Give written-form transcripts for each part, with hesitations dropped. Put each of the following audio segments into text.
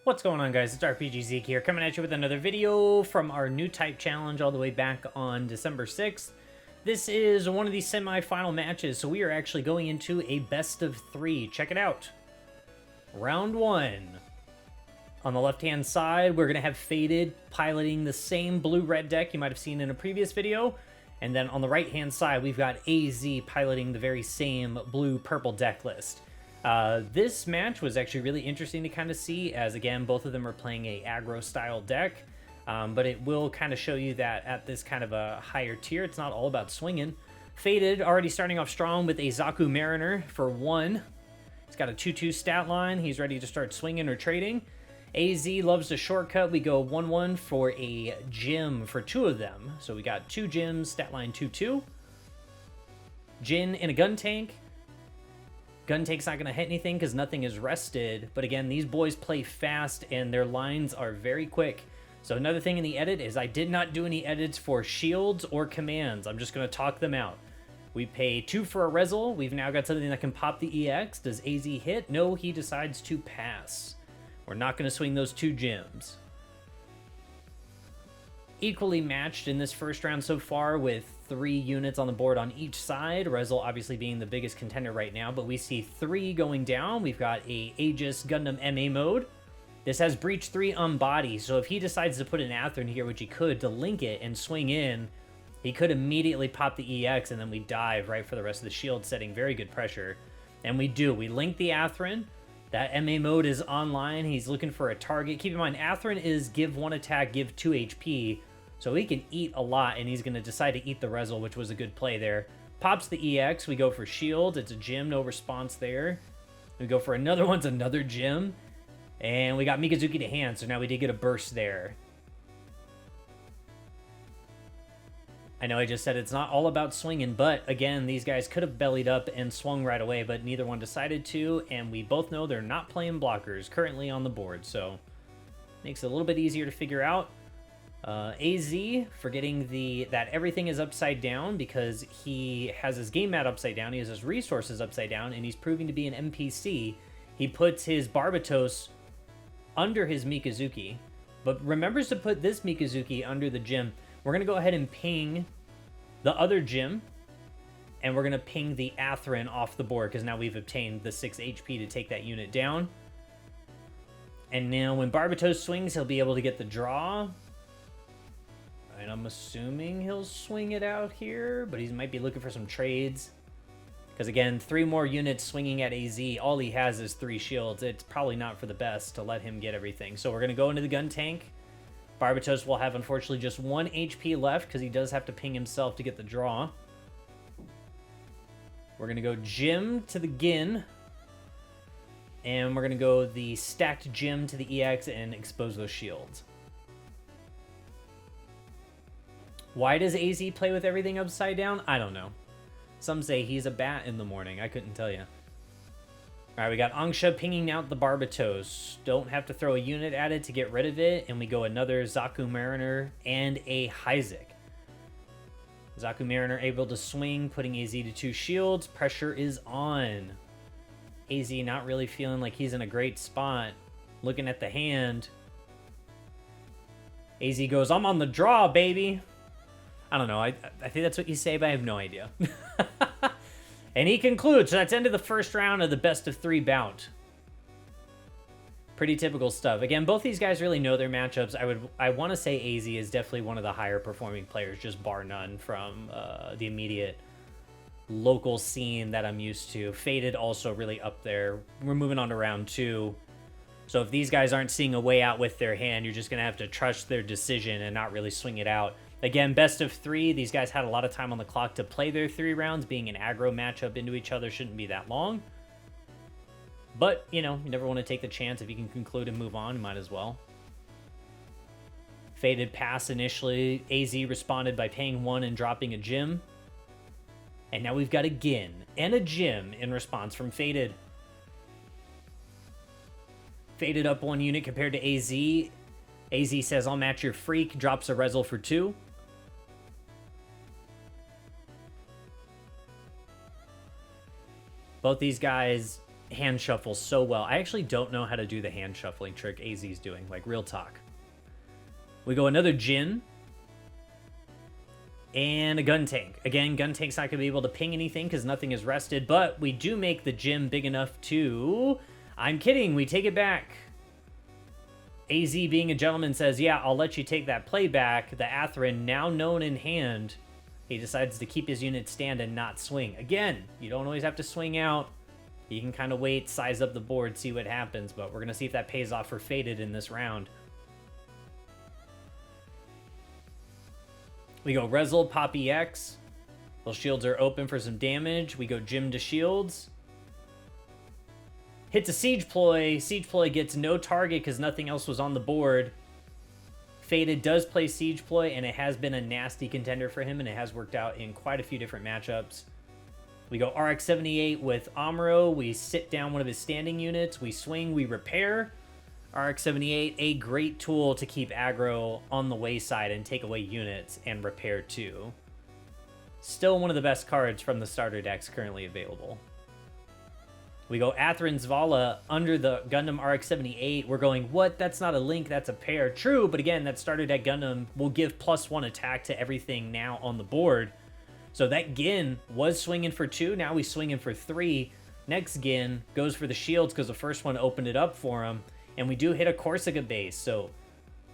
What's going on, guys? It's RPG Zeke here, coming at you with another video from our new type challenge all the way back on December 6th. This is one of these semi-final matches, so we are actually going into a best of 3. Check it out. Round 1. On the left-hand side, we're going to have Faded piloting the same blue-red deck you might have seen in a previous video. And then on the right-hand side, we've got AZ piloting the very same blue-purple deck list. This match was actually really interesting to kind of see, as again, both of them are playing a aggro style deck, but it will kind of show you that at this kind of a higher tier, it's not all about swinging. Faded already starting off strong with a Zaku Mariner for 1. He's got a 2-2 stat line. He's ready to start swinging or trading. AZ loves the shortcut. We go 1-1 for a gem for 2 of them. So we got 2 gems, stat line 2-2. Jin in a gun tank. Gun tank's not going to hit anything because nothing is rested. But again, these boys play fast and their lines are very quick. So another thing in the edit is I did not do any edits for shields or commands. I'm just going to talk them out. We pay 2 for a Rezel. We've now got something that can pop the EX. Does AZ hit? No, he decides to pass. We're not going to swing those 2 gems. Equally matched in this first round so far with 3 units on the board on each side. Rezel obviously being the biggest contender right now, but we see 3 going down. We've got a Aegis Gundam MA mode. This has Breach 3 on body, so if he decides to put an Atherin here, which he could, to link it and swing in, he could immediately pop the EX and then we dive right for the rest of the shield, setting very good pressure. And we do. We link the Atherin. That MA mode is online. He's looking for a target. Keep in mind, Atherin is give 1 attack, give 2 HP. So he can eat a lot, and he's going to decide to eat the Rezel, which was a good play there. Pops the EX. We go for shield. It's a gem. No response there. We go for another one's another gem. And we got Mikazuki to hand, so now we did get a burst there. I know I just said it's not all about swinging, but again, these guys could have bellied up and swung right away, but neither one decided to, and we both know they're not playing blockers currently on the board, so makes it a little bit easier to figure out. AZ forgetting that everything is upside down because he has his game mat upside down, he has his resources upside down, and he's proving to be an NPC. He puts his Barbatos under his Mikazuki, but remembers to put this Mikazuki under the gym. We're going to go ahead and ping the other gym, and we're going to ping the Atherin off the board because now we've obtained the 6 HP to take that unit down. And now when Barbatos swings, he'll be able to get the draw. And I'm assuming he'll swing it out here, but he might be looking for some trades. Because again, 3 more units swinging at AZ. All he has is 3 shields. It's probably not for the best to let him get everything. So we're going to go into the gun tank. Barbatos will have, unfortunately, just 1 HP left because he does have to ping himself to get the draw. We're going to go Gym to the Gin. And we're going to go the stacked Gym to the EX and expose those shields. Why does AZ play with everything upside down? I don't know. Some say he's a bat in the morning. I couldn't tell you. All right, we got Angsha pinging out the Barbatos. Don't have to throw a unit at it to get rid of it. And we go another Zaku Mariner and a Hyzik. Zaku Mariner able to swing, putting AZ to 2 shields. Pressure is on. AZ not really feeling like he's in a great spot. Looking at the hand. AZ goes, I'm on the draw, baby. I don't know. I think that's what you say, but I have no idea. And he concludes. So that's end of the first round of the best of 3 bout. Pretty typical stuff. Again, both these guys really know their matchups. I want to say AZ is definitely one of the higher performing players, just bar none from the immediate local scene that I'm used to. Faded also really up there. We're moving on to round 2. So if these guys aren't seeing a way out with their hand, you're just going to have to trust their decision and not really swing it out. Again, best of 3. These guys had a lot of time on the clock to play their 3 rounds. Being an aggro matchup into each other shouldn't be that long. But, you know, you never want to take the chance. If you can conclude and move on, you might as well. Faded pass initially. AZ responded by paying 1 and dropping a gem. And now we've got a Gin and a gem in response from Faded. Faded up 1 unit compared to AZ. AZ says, I'll match your freak. Drops a Rezel for 2. Both these guys hand shuffles so well. I actually don't know how to do the hand shuffling trick AZ's doing, like real talk. We go another Jin. And a gun tank. Again, gun tank's not going to be able to ping anything because nothing is rested, but we do make the gym big enough to... I'm kidding, we take it back. AZ, being a gentleman, says, yeah, I'll let you take that play back. The Atherin, now known in hand, he decides to keep his unit stand and not swing. Again, you don't always have to swing out. You can kind of wait, size up the board, see what happens, but we're going to see if that pays off for Faded in this round. We go Rezel, Pop EX. Those shields are open for some damage. We go Jim to shields. Hits a Siege Ploy. Siege Ploy gets no target because nothing else was on the board. Faded does play Siege Ploy, and it has been a nasty contender for him, and it has worked out in quite a few different matchups. We go RX-78 with Amuro. We sit down one of his standing units. We swing, we repair. RX-78, a great tool to keep aggro on the wayside and take away units and repair too. Still one of the best cards from the starter decks currently available. We go Atherin Zvala under the Gundam RX-78. We're going, what? That's not a link, that's a pair. True, but again, that starter deck Gundam will give +1 attack to everything now on the board. So that Gin was swinging for 2, now he's swinging for 3. Next Gin goes for the shields because the first one opened it up for him. And we do hit a Corsica base, so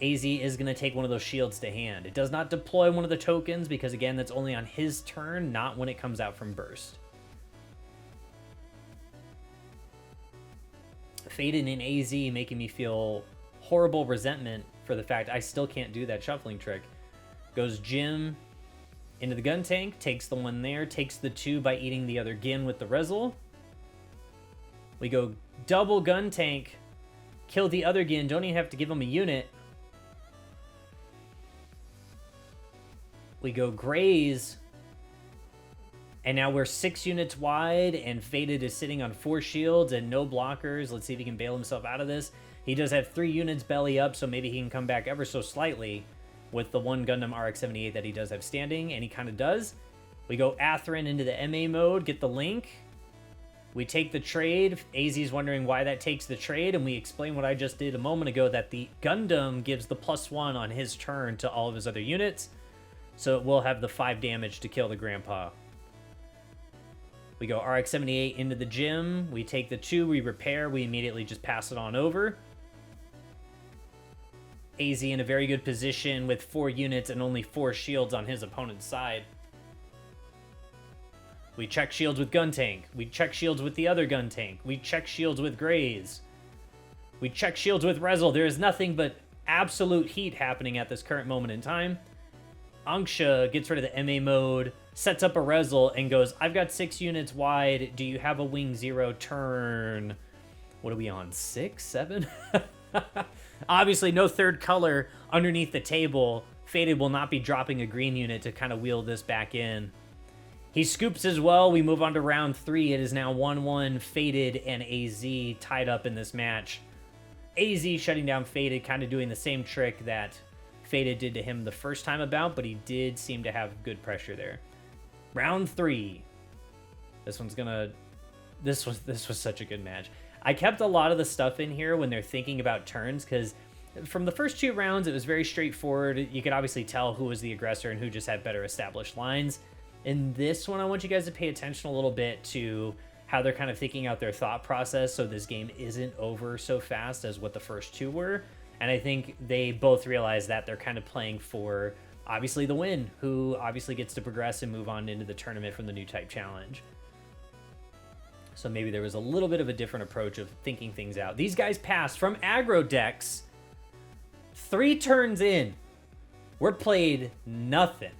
AZ is going to take one of those shields to hand. It does not deploy one of the tokens because, again, that's only on his turn, not when it comes out from burst. Faded in AZ making me feel horrible resentment for the fact I still can't do that shuffling trick. Goes Jim into the gun tank, takes the one there, takes the 2 by eating the other Gin with the Rezel. We go double gun tank. Kill the other Gin, don't even have to give him a unit. We go Graze. And now we're 6 units wide, and Faded is sitting on 4 shields and no blockers. Let's see if he can bail himself out of this. He does have 3 units belly up, so maybe he can come back ever so slightly with the one Gundam RX-78 that he does have standing, and he kind of does. We go Atherin into the MA mode, get the link. We take the trade. AZ's wondering why that takes the trade, and we explain what I just did a moment ago, that the Gundam gives the +1 on his turn to all of his other units, so it will have the 5 damage to kill the grandpa. We go RX-78 into the gym. We take the 2, we repair, we immediately just pass it on over. AZ in a very good position with 4 units and only 4 shields on his opponent's side. We check shields with gun tank. We check shields with the other gun tank. We check shields with Graze. We check shields with Rezel. There is nothing but absolute heat happening at this current moment in time. Anksha gets rid of the MA mode, sets up a Rezel, and goes, I've got 6 units wide. Do you have a wing 0 turn? What are we on, 6, 7? Obviously, no third color underneath the table. Faded will not be dropping a green unit to kind of wheel this back in. He scoops as well. We move on to round 3. It is now 1-1, Faded and AZ tied up in this match. AZ shutting down Faded, kind of doing the same trick that Faded did to him the first time about, but he did seem to have good pressure there. Round 3. This was such a good match. I kept a lot of the stuff in here when they're thinking about turns, because from the first 2 rounds, it was very straightforward. You could obviously tell who was the aggressor and who just had better established lines. In this one, I want you guys to pay attention a little bit to how they're kind of thinking out their thought process so this game isn't over so fast as what the first 2 were. And I think they both realize that they're kind of playing for, obviously, the win, who obviously gets to progress and move on into the tournament from the new type challenge. So maybe there was a little bit of a different approach of thinking things out. These guys passed from aggro decks 3 turns in. We're played nothing.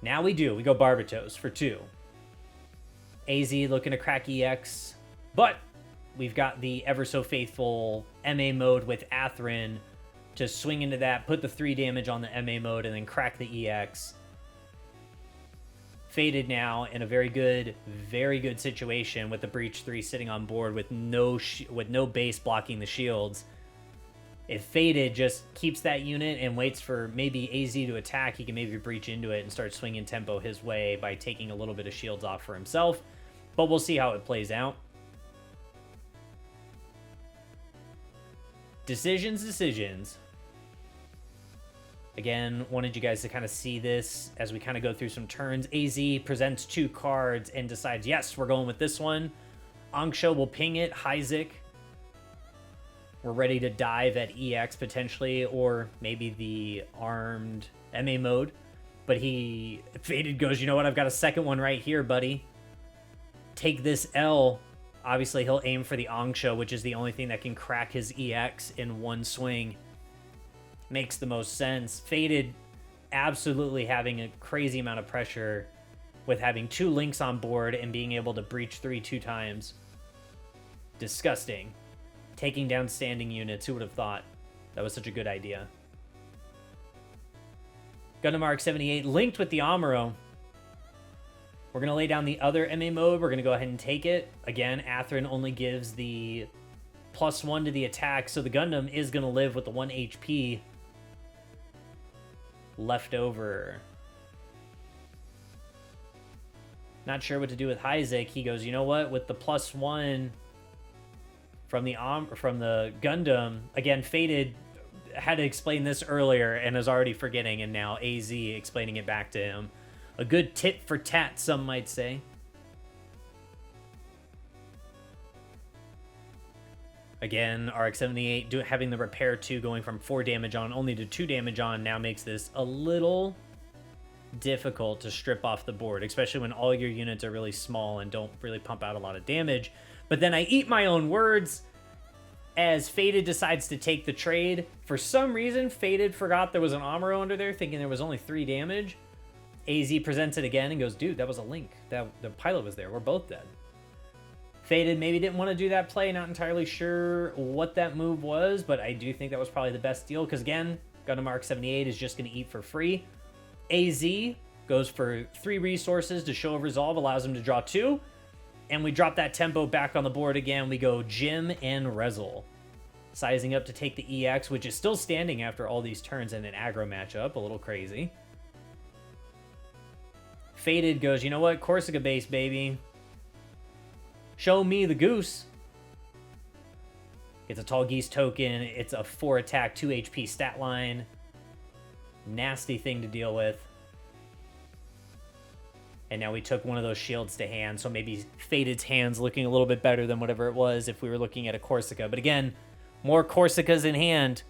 Now we do. We go Barbatos for 2. AZ looking to crack EX, but we've got the ever so faithful MA mode with Atherin to swing into that, put the 3 damage on the MA mode, and then crack the EX. Faded now in a very good situation with the Breach 3 sitting on board with no base blocking the shields. If Faded just keeps that unit and waits for maybe AZ to attack, he can maybe breach into it and start swinging tempo his way by taking a little bit of shields off for himself. But we'll see how it plays out. Decisions. Again, wanted you guys to kind of see this as we kind of go through some turns. AZ presents 2 cards and decides, yes, we're going with this one. Angsho will ping it. Heizik. We're ready to dive at EX potentially, or maybe the armed MA mode. But Faded goes, you know what? I've got a second one right here, buddy. Take this L. Obviously, he'll aim for the Angsho, which is the only thing that can crack his EX in one swing. Makes the most sense. Faded absolutely having a crazy amount of pressure with having 2 links on board and being able to breach 3 2 times. Disgusting. Taking down standing units. Who would have thought that was such a good idea? Gundam RX-78 linked with the Amuro. We're going to lay down the other MA mode. We're going to go ahead and take it. Again, Atherin only gives the +1 to the attack, so the Gundam is going to live with the 1 HP left over. Not sure what to do with Heizik. He goes, you know what? With the +1 from the Gundam, again, Faded had to explain this earlier and is already forgetting, and now AZ explaining it back to him. A good tit for tat, some might say. Again, RX-78 having the repair 2 going from 4 damage on only to 2 damage on now makes this a little difficult to strip off the board, especially when all your units are really small and don't really pump out a lot of damage. But then I eat my own words as Faded decides to take the trade. For some reason, Faded forgot there was an Amuro under there, thinking there was only 3 damage. AZ presents it again and goes, dude, that was a link. The pilot was there. We're both dead. Faded maybe didn't want to do that play. Not entirely sure what that move was, but I do think that was probably the best deal because, again, Gundam RX-78 is just going to eat for free. AZ goes for 3 resources to show of resolve, allows him to draw 2. And we drop that tempo back on the board again. We go Jim and Rezel. Sizing up to take the EX, which is still standing after all these turns in an aggro matchup. A little crazy. Faded goes, you know what? Corsica base, baby. Show me the goose. It's a tall geese token. It's a 4 attack, 2 HP stat line. Nasty thing to deal with. And now we took one of those shields to hand, so maybe Faded's hand's looking a little bit better than whatever it was if we were looking at a Corsica. But again, more Corsicas in hand.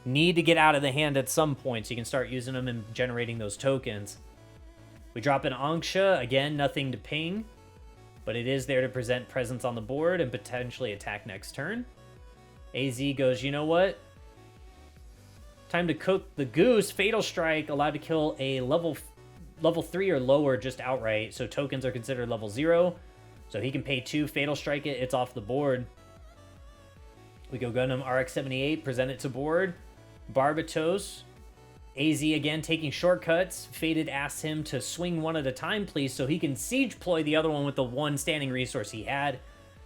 Need to get out of the hand at some point so you can start using them and generating those tokens. We drop an Angsha. Again, nothing to ping. But it is there to present presence on the board and potentially attack next turn. AZ goes, you know what? Time to cook the goose. Fatal Strike allowed to kill a level 3 or lower just outright. So tokens are considered level 0. So he can pay 2, Fatal Strike it. It's off the board. We go Gundam RX-78, present it to board. Barbatos. AZ again taking shortcuts. Faded asks him to swing one at a time, please, so he can siege ploy the other one with the 1 standing resource he had.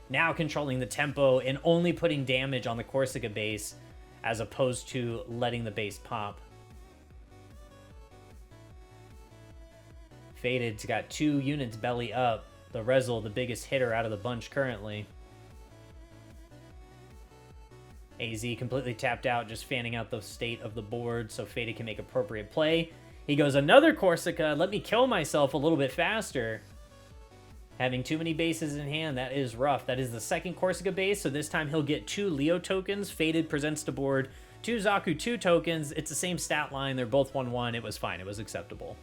Now controlling the tempo and only putting damage on the Corsica base as opposed to letting the base pop. Faded's got 2 units belly up. The Rezel, the biggest hitter out of the bunch currently. AZ completely tapped out, just fanning out the state of the board so Faded can make appropriate play. He goes, another Corsica, let me kill myself a little bit faster. Having too many bases in hand, that is rough. That is the second Corsica base, so this time he'll get 2 Leo tokens. Faded presents to board 2 Zaku 2 tokens. It's the same stat line. They're both 1-1. It was fine. It was acceptable.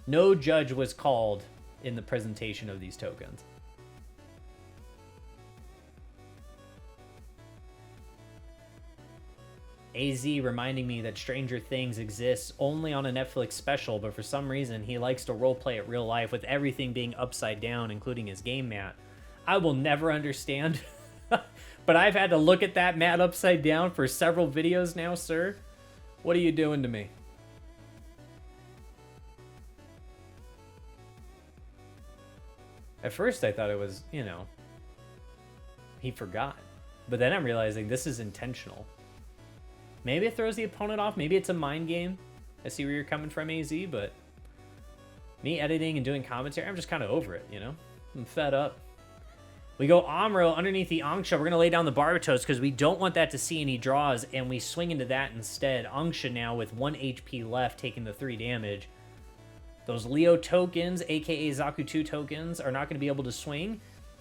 No judge was called in the presentation of these tokens. AZ reminding me that Stranger Things exists only on a Netflix special, but for some reason he likes to roleplay it real life with everything being upside down, including his game mat. I will never understand, but I've had to look at that mat upside down for several videos now, sir. What are you doing to me? At first I thought it was, you know, he forgot. But then I'm realizing this is intentional. Maybe it throws the opponent off. Maybe it's a mind game. I see where you're coming from, AZ, but me editing and doing commentary, I'm just kind of over it, you know? I'm fed up. We go Amro underneath the Angsha. We're going to lay down the Barbatos because we don't want that to see any draws, and we swing into that instead. Angsha now with 1 HP left, taking the 3 damage. Those Leo tokens, aka Zaku 2 tokens, are not going to be able to swing.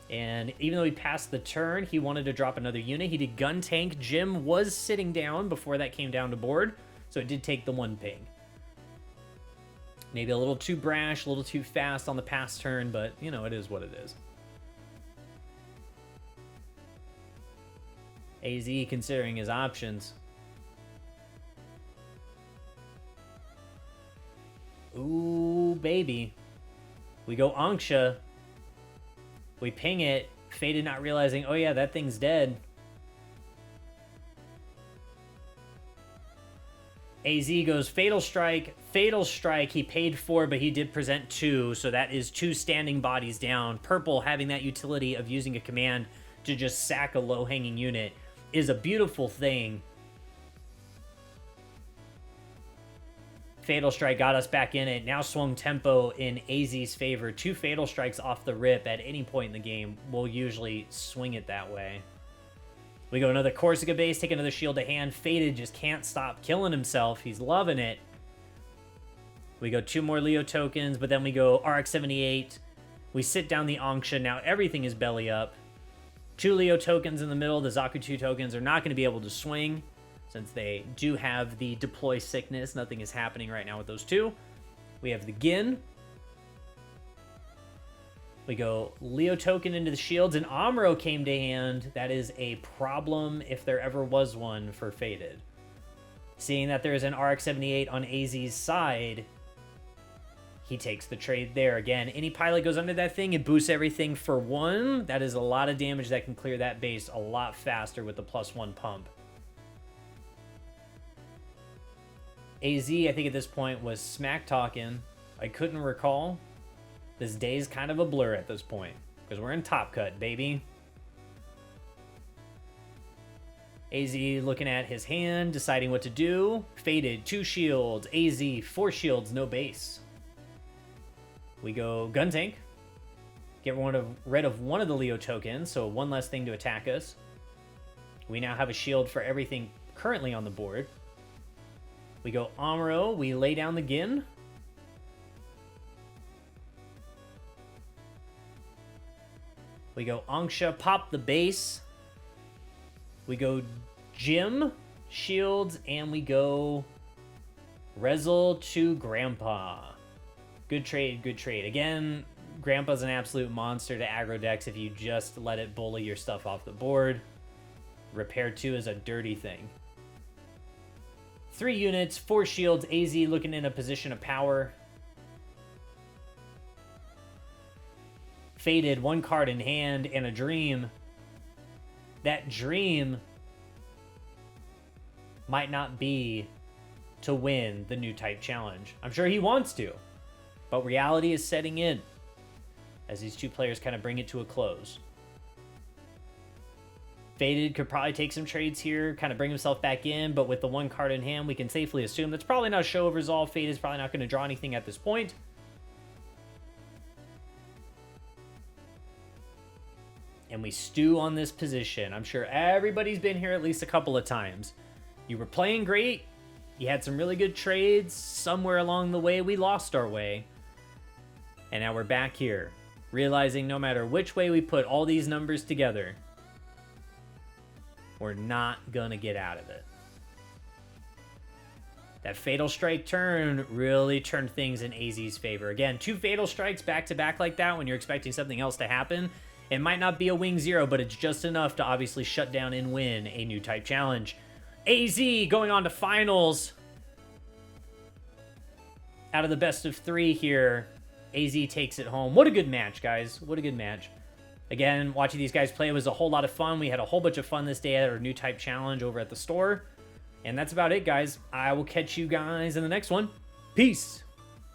And even though he passed the turn, he wanted to drop another unit. He did Gun Tank. Jim was sitting down before that came down to board, so it did take the 1 ping. Maybe a little too brash, a little too fast on the pass turn, but, you know, it is what it is. AZ considering his options. Ooh, baby. We go Angsha. We ping it. Faded not realizing, oh yeah, that thing's dead. AZ goes Fatal Strike. Fatal Strike, he paid 4, but he did present 2, so that is 2 standing bodies down. Purple having that utility of using a command to just sack a low-hanging unit is a beautiful thing. Fatal Strike got us back in it. Now swung tempo in AZ's favor. 2 Fatal Strikes off the rip at any point in the game. We'll usually swing it that way. We go another Corsica base, take another shield to hand. Faded just can't stop killing himself. He's loving it. We go 2 more Leo tokens, but then we go RX-78. We sit down the Angsha. Now everything is belly up. 2 Leo tokens in the middle. The Zaku 2 tokens are not going to be able to swing since they do have the deploy sickness. Nothing is happening right now with those 2. We have the Gin. We go Leo token into the shields, and Amro came to hand. That is a problem if there ever was one for Faded. Seeing that there is an RX-78 on AZ's side, he takes the trade there. Again, any pilot goes under that thing, it boosts everything for 1. That is a lot of damage that can clear that base a lot faster with the +1 pump. AZ, I think at this point, was smack talking. I couldn't recall. This day's kind of a blur at this point, because we're in Top Cut, baby. AZ looking at his hand, deciding what to do. Faded, 2 shields. AZ, 4 shields, no base. We go Gun Tank. Get rid of one of the Leo tokens, so 1 less thing to attack us. We now have a shield for everything currently on the board. We go Amro. We lay down the Gin. We go Angsha, pop the base. We go Jim, shields, and we go Rezel to Grandpa. Good trade, good trade. Again, Grandpa's an absolute monster to aggro decks if you just let it bully your stuff off the board. Repair 2 is a dirty thing. 3 units, 4 shields. AZ looking in a position of power. Faded, 1 card in hand, and a Dream. That Dream might not be to win the new type challenge. I'm sure he wants to, but reality is setting in as these 2 players kind of bring it to a close. Faded could probably take some trades here, kind of bring himself back in, but with the 1 card in hand, we can safely assume that's probably not a show of resolve. Faded's probably not going to draw anything at this point. And we stew on this position. I'm sure everybody's been here at least a couple of times. You were playing great. You had some really good trades. Somewhere along the way, we lost our way. And now we're back here, realizing no matter which way we put all these numbers together, we're not going to get out of it. That Fatal Strike turn really turned things in AZ's favor. Again, 2 Fatal Strikes back-to-back like that when you're expecting something else to happen. It might not be a wing 0, but it's just enough to obviously shut down and win a new type challenge. AZ going on to finals. Out of the best of 3 here, AZ takes it home. What a good match, guys. What a good match. Again, watching these guys play was a whole lot of fun. We had a whole bunch of fun this day at our new type challenge over at the store. And that's about it, guys. I will catch you guys in the next one. Peace.